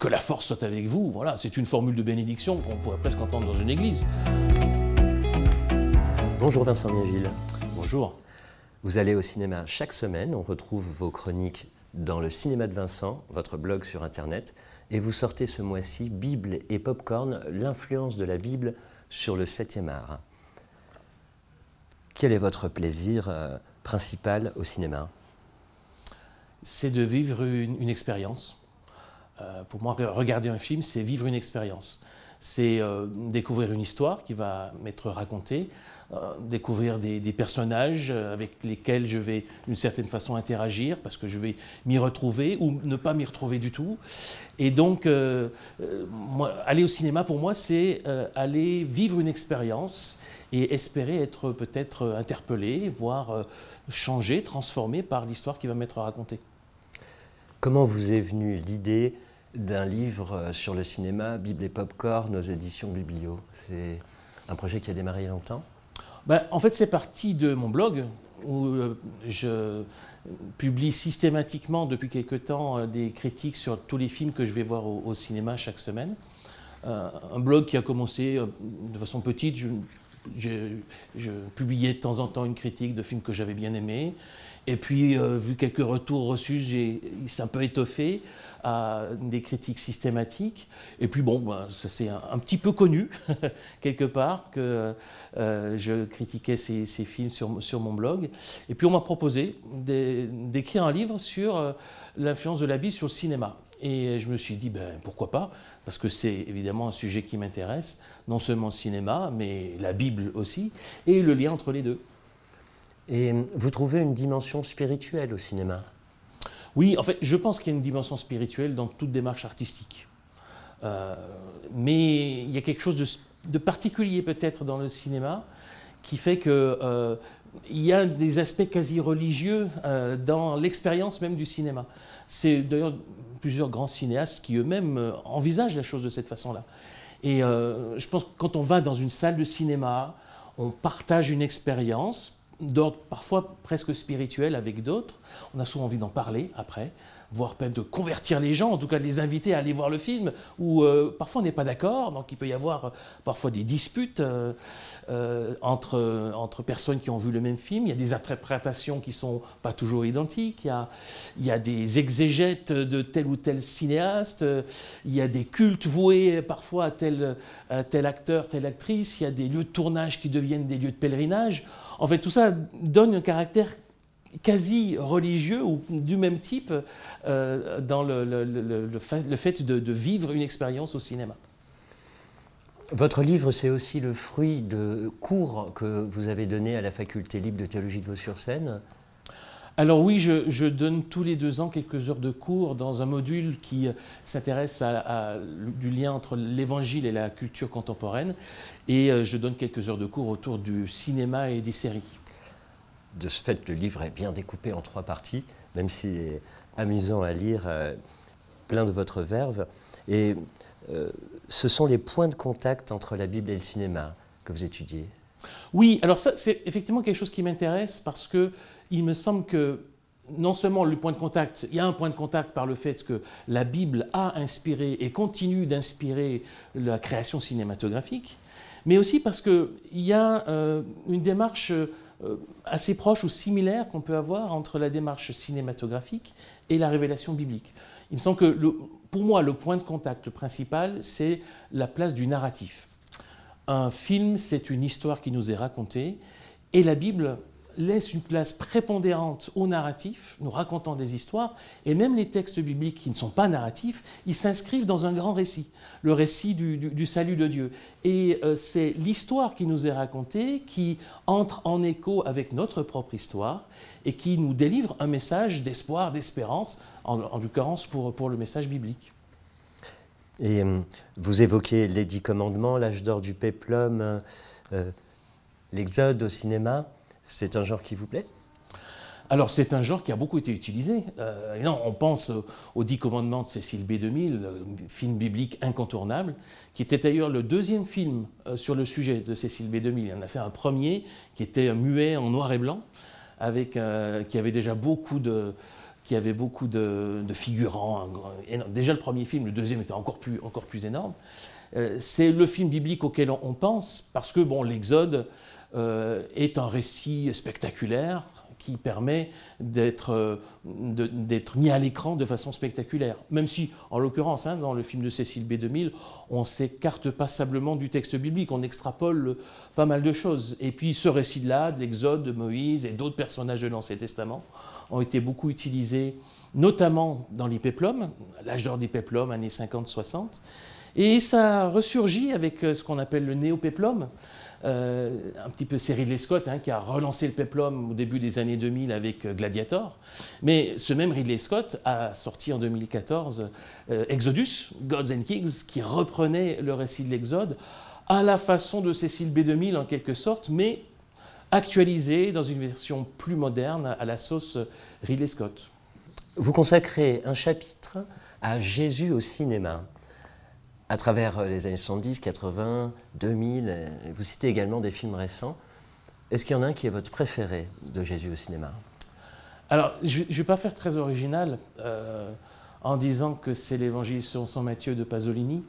que la force soit avec vous. Voilà, c'est une formule de bénédiction qu'on pourrait presque entendre dans une église. Bonjour Vincent Miéville. Bonjour. Vous allez au cinéma chaque semaine, on retrouve vos chroniques dans le Cinéma de Vincent, votre blog sur Internet, et vous sortez ce mois-ci Bible et Popcorn, l'influence de la Bible sur le 7e art. Quel est votre plaisir principal au cinéma? C'est de vivre une expérience. Pour moi, regarder un film, c'est vivre une expérience. C'est découvrir une histoire qui va m'être racontée, découvrir des personnages avec lesquels je vais d'une certaine façon interagir parce que je vais m'y retrouver ou ne pas m'y retrouver du tout. Et donc, aller au cinéma pour moi, c'est aller vivre une expérience et espérer être peut-être interpellé, voire changé, transformé par l'histoire qui va m'être racontée. Comment vous est venue l'idée d'un livre sur le cinéma, Bible et Popcorn, aux éditions Biblio? C'est un projet qui a démarré il y a longtemps? En fait, c'est parti de mon blog, où je publie systématiquement depuis quelque temps des critiques sur tous les films que je vais voir au cinéma chaque semaine. Un blog qui a commencé de façon petite. Je publiais de temps en temps une critique de films que j'avais bien aimés. Et puis, vu quelques retours reçus, il s'est un peu étoffé à des critiques systématiques. Et puis bon, ça c'est un petit peu connu, quelque part, que je critiquais ces films sur mon blog. Et puis on m'a proposé d'écrire un livre sur l'influence de la Bible sur le cinéma. Et je me suis dit, pourquoi pas, parce que c'est évidemment un sujet qui m'intéresse, non seulement le cinéma, mais la Bible aussi, et le lien entre les deux. Et vous trouvez une dimension spirituelle au cinéma? Oui, en fait, je pense qu'il y a une dimension spirituelle dans toute démarche artistique. Mais il y a quelque chose de particulier peut-être dans le cinéma qui fait qu'il y a des aspects quasi religieux dans l'expérience même du cinéma. C'est d'ailleurs plusieurs grands cinéastes qui eux-mêmes envisagent la chose de cette façon-là. Et je pense que quand on va dans une salle de cinéma, on partage une expérience d'ordre parfois presque spirituel avec d'autres. On a souvent envie d'en parler après, voire peut-être de convertir les gens, en tout cas de les inviter à aller voir le film, où parfois on n'est pas d'accord, donc il peut y avoir parfois des disputes entre personnes qui ont vu le même film. Il y a des interprétations qui ne sont pas toujours identiques, il y a des exégètes de tel ou tel cinéaste, il y a des cultes voués parfois à tel acteur, telle actrice, il y a des lieux de tournage qui deviennent des lieux de pèlerinage. En fait, tout ça donne un caractère quasi religieux ou du même type dans le fait de vivre une expérience au cinéma. Votre livre, c'est aussi le fruit de cours que vous avez donnés à la faculté libre de théologie de Vaux-sur-Seine. Alors oui, je donne tous les 2 ans quelques heures de cours dans un module qui s'intéresse du lien entre l'évangile et la culture contemporaine. Et je donne quelques heures de cours autour du cinéma et des séries. De ce fait, le livre est bien découpé en 3 parties, même si c'est amusant à lire, plein de votre verve. Et ce sont les points de contact entre la Bible et le cinéma que vous étudiez. Oui, alors ça, c'est effectivement quelque chose qui m'intéresse parce qu'il me semble que non seulement le point de contact, il y a un point de contact par le fait que la Bible a inspiré et continue d'inspirer la création cinématographique, mais aussi parce qu'il y a une démarche assez proche ou similaire qu'on peut avoir entre la démarche cinématographique et la révélation biblique. Il me semble que pour moi, le point de contact principal, c'est la place du narratif. Un film, c'est une histoire qui nous est racontée, et la Bible laisse une place prépondérante au narratif, nous racontant des histoires, et même les textes bibliques qui ne sont pas narratifs, ils s'inscrivent dans un grand récit, le récit du salut de Dieu. Et c'est l'histoire qui nous est racontée qui entre en écho avec notre propre histoire et qui nous délivre un message d'espoir, d'espérance, en l'occurrence pour le message biblique. Et vous évoquez les 10 commandements, l'âge d'or du péplum, l'Exode au cinéma. C'est un genre qui vous plaît? Alors c'est un genre qui a beaucoup été utilisé. On pense aux 10 commandements de Cécile B2000, film biblique incontournable, qui était d'ailleurs le 2e film sur le sujet de Cécile B2000. Il en a fait un premier qui était muet en noir et blanc, qui avait déjà beaucoup qui avait beaucoup de figurants. Déjà le premier film, le deuxième était encore plus énorme. C'est le film biblique auquel on pense, parce que bon, l'Exode est un récit spectaculaire qui permet d'être mis à l'écran de façon spectaculaire. Même si, en l'occurrence, dans le film de Cécile B. 2000, on ne s'écarte passablement du texte biblique, on extrapole pas mal de choses. Et puis ce récit-là, de l'Exode, de Moïse et d'autres personnages de l'Ancien Testament, ont été beaucoup utilisés, notamment dans les péplums, l'âge d'or des péplums, années 50-60. Et ça ressurgit avec ce qu'on appelle le néo-péplum, un petit peu c'est Ridley Scott qui a relancé le péplum au début des années 2000 avec Gladiator. Mais ce même Ridley Scott a sorti en 2014 Exodus, Gods and Kings, qui reprenait le récit de l'Exode à la façon de Cécile B. 2000 en quelque sorte, mais actualisé dans une version plus moderne à la sauce Ridley Scott. Vous consacrez un chapitre à Jésus au cinéma. À travers les années 70, 80, 2000, vous citez également des films récents. Est-ce qu'il y en a un qui est votre préféré de Jésus au cinéma? Alors, je ne vais pas faire très original en disant que c'est l'Évangile selon saint Matthieu de Pasolini,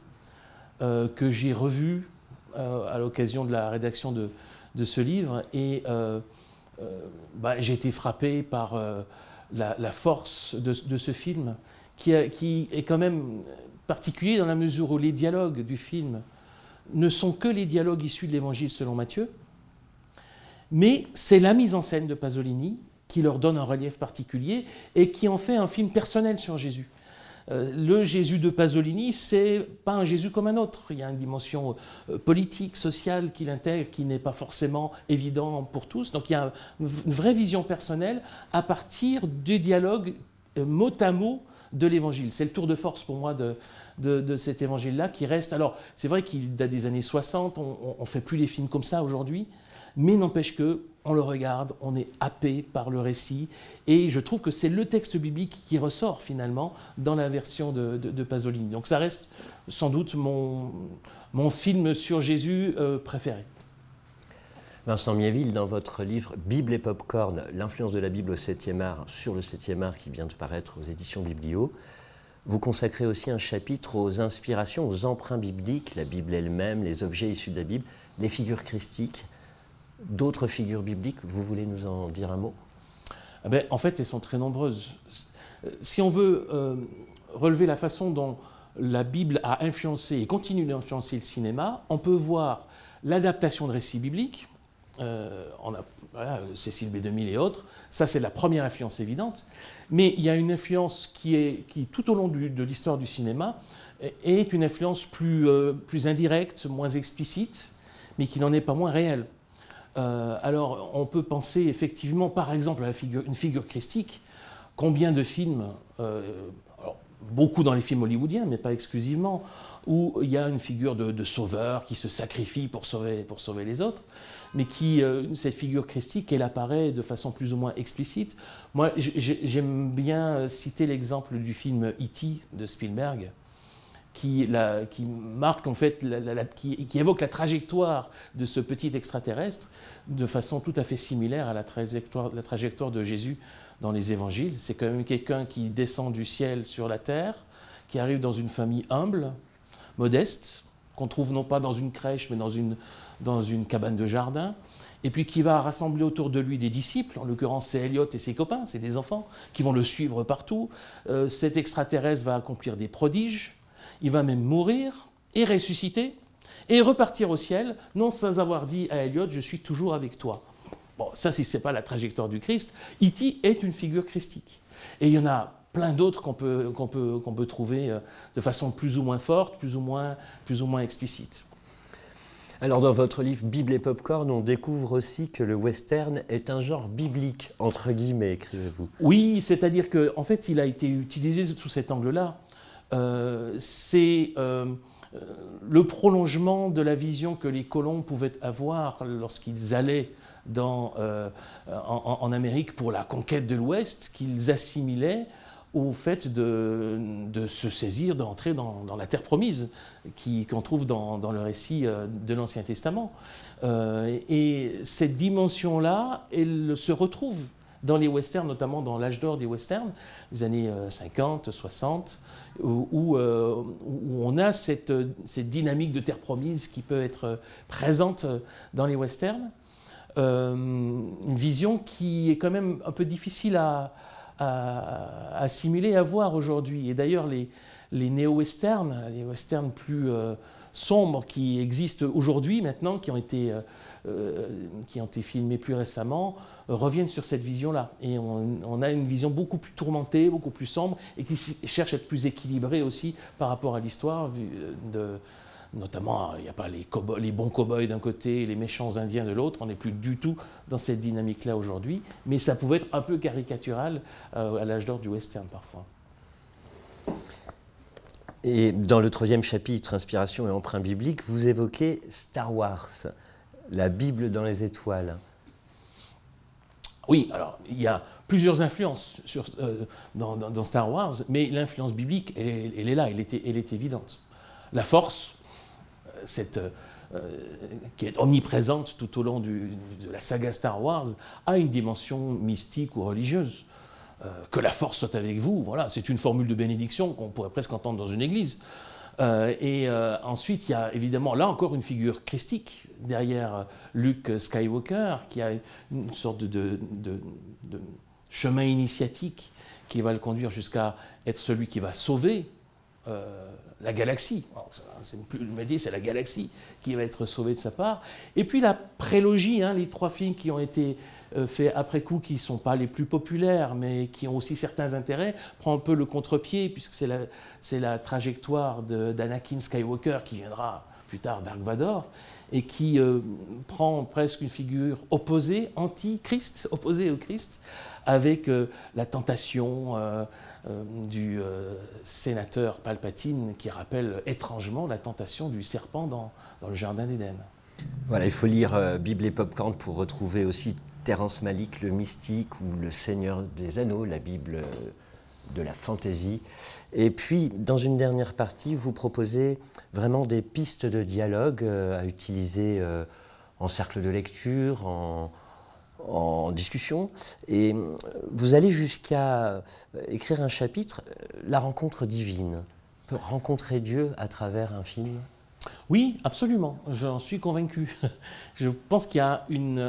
que j'ai revu à l'occasion de la rédaction de ce livre. Et j'ai été frappé par la force de ce film, qui est quand même particulier dans la mesure où les dialogues du film ne sont que les dialogues issus de l'Évangile selon Matthieu, mais c'est la mise en scène de Pasolini qui leur donne un relief particulier et qui en fait un film personnel sur Jésus. Le Jésus de Pasolini, c'est pas un Jésus comme un autre. Il y a une dimension politique, sociale qu'il intègre, qui n'est pas forcément évident pour tous. Donc il y a une vraie vision personnelle à partir du dialogue mot à mot de l'Évangile. C'est le tour de force pour moi de cet Évangile-là qui reste... Alors, c'est vrai qu'il date des années 60, on ne fait plus des films comme ça aujourd'hui, mais n'empêche qu'on le regarde, on est happé par le récit, et je trouve que c'est le texte biblique qui ressort finalement dans la version de Pasolini. Donc ça reste sans doute mon film sur Jésus préféré. Vincent Miéville, dans votre livre « Bible et Popcorn, l'influence de la Bible au 7e art sur le 7e art » qui vient de paraître aux éditions Biblio, vous consacrez aussi un chapitre aux inspirations, aux emprunts bibliques, la Bible elle-même, les objets issus de la Bible, les figures christiques, d'autres figures bibliques. Vous voulez nous en dire un mot? En fait, elles sont très nombreuses. Si on veut relever la façon dont la Bible a influencé et continue d'influencer le cinéma, on peut voir l'adaptation de récits bibliques. On a Cécile B. 2000 et autres, ça c'est la première influence évidente, mais il y a une influence qui tout au long de l'histoire du cinéma est une influence plus indirecte, moins explicite, mais qui n'en est pas moins réelle. Alors on peut penser effectivement par exemple à une figure christique. Combien de films, alors, beaucoup dans les films hollywoodiens, mais pas exclusivement, où il y a une figure de sauveur qui se sacrifie pour sauver les autres, mais cette figure christique, elle apparaît de façon plus ou moins explicite. Moi, j'aime bien citer l'exemple du film E.T. de Spielberg, qui marque en fait, qui évoque la trajectoire de ce petit extraterrestre de façon tout à fait similaire à la trajectoire de Jésus dans les évangiles. C'est quand même quelqu'un qui descend du ciel sur la terre, qui arrive dans une famille humble, modeste, qu'on trouve non pas dans une crèche, mais dans une cabane de jardin, et puis qui va rassembler autour de lui des disciples, en l'occurrence c'est Elliot et ses copains, c'est des enfants, qui vont le suivre partout. Cet extraterrestre va accomplir des prodiges, il va même mourir et ressusciter, et repartir au ciel, non sans avoir dit à Elliot « je suis toujours avec toi ». Bon, ça, si ce n'est pas la trajectoire du Christ, E.T. est une figure christique. Et il y en a plein d'autres qu'on peut trouver de façon plus ou moins forte, plus ou moins explicite. Alors dans votre livre « Bible et Popcorn », on découvre aussi que le western est un genre biblique, entre guillemets, écrivez-vous. Oui, c'est-à-dire qu'en fait, il a été utilisé sous cet angle-là. C'est le prolongement de la vision que les colons pouvaient avoir lorsqu'ils allaient en Amérique pour la conquête de l'Ouest, qu'ils assimilaient au fait de se saisir, d'entrer dans la terre promise qu'on trouve dans le récit de l'Ancien Testament. Et cette dimension-là, elle se retrouve dans les westerns, notamment dans l'âge d'or des westerns, les années 50, 60, où on a cette dynamique de terre promise qui peut être présente dans les westerns. Une vision qui est quand même un peu difficile à assimiler, à voir aujourd'hui. Et d'ailleurs, les néo-westerns, les westerns plus sombres qui existent aujourd'hui maintenant, qui ont été filmés plus récemment, reviennent sur cette vision-là. Et on a une vision beaucoup plus tourmentée, beaucoup plus sombre, et qui cherche à être plus équilibrée aussi par rapport à l'histoire. Notamment, il n'y a pas les bons cow-boys d'un côté et les méchants indiens de l'autre. On n'est plus du tout dans cette dynamique-là aujourd'hui. Mais ça pouvait être un peu caricatural à l'âge d'or du western parfois. Et dans le 3e chapitre, Inspiration et emprunt biblique, vous évoquez Star Wars, la Bible dans les étoiles. Oui, alors il y a plusieurs influences dans Star Wars, mais l'influence biblique, elle est là, elle est évidente. La Force, qui est omniprésente tout au long de la saga Star Wars, a une dimension mystique ou religieuse. Que la force soit avec vous, voilà, c'est une formule de bénédiction qu'on pourrait presque entendre dans une église. Ensuite, il y a évidemment, là encore, une figure christique derrière Luke Skywalker, qui a une sorte de chemin initiatique qui va le conduire jusqu'à être celui qui va sauver la galaxie. C'est plus le métier, c'est la galaxie qui va être sauvée de sa part. Et puis la prélogie, les 3 films qui ont été faits après coup, qui ne sont pas les plus populaires, mais qui ont aussi certains intérêts, prend un peu le contre-pied, puisque c'est la trajectoire d'Anakin Skywalker qui viendra plus tard Dark Vador, et qui prend presque une figure opposée, anti-Christ, opposée au Christ, avec la tentation du sénateur Palpatine, qui rappelle étrangement la tentation du serpent dans le Jardin d'Éden. Voilà, il faut lire Bible et Popcorn pour retrouver aussi Terrence Malick, le mystique, ou le Seigneur des Anneaux, la Bible de la fantaisie. Et puis, dans une dernière partie, vous proposez vraiment des pistes de dialogue à utiliser en cercle de lecture, en discussion. Et vous allez jusqu'à écrire un chapitre, La rencontre divine. On peut rencontrer Dieu à travers un film ? Oui, absolument, j'en suis convaincu. Je pense qu'il y a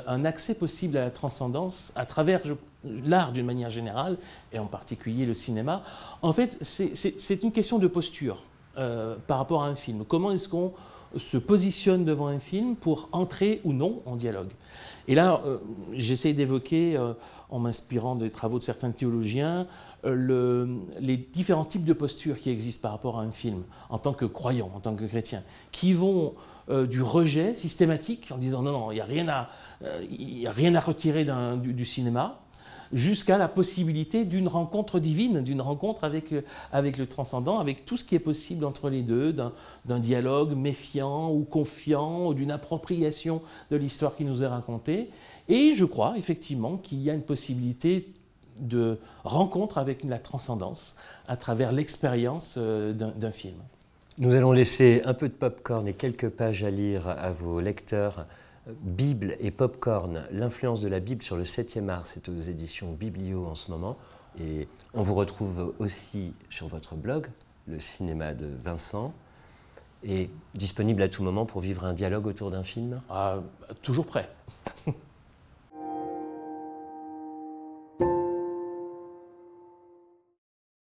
un accès possible à la transcendance à travers l'art d'une manière générale, et en particulier le cinéma. En fait, c'est une question de posture par rapport à un film. Comment est-ce qu'on se positionne devant un film pour entrer ou non en dialogue ? Et là, j'essaie d'évoquer, en m'inspirant des travaux de certains théologiens, les différents types de postures qui existent par rapport à un film, en tant que croyant, en tant que chrétien, qui vont du rejet systématique, en disant non, il n'y a rien à retirer du cinéma, jusqu'à la possibilité d'une rencontre divine, d'une rencontre avec le transcendant, avec tout ce qui est possible entre les deux, d'un dialogue méfiant ou confiant, ou d'une appropriation de l'histoire qui nous est racontée. Et je crois effectivement qu'il y a une possibilité de rencontre avec la transcendance à travers l'expérience d'un film. Nous allons laisser un peu de popcorn et quelques pages à lire à vos lecteurs. Bible et Popcorn, l'influence de la Bible sur le 7e art, c'est aux éditions Biblio en ce moment. Et on vous retrouve aussi sur votre blog, Le Cinéma de Vincent, et disponible à tout moment pour vivre un dialogue autour d'un film. Toujours prêt.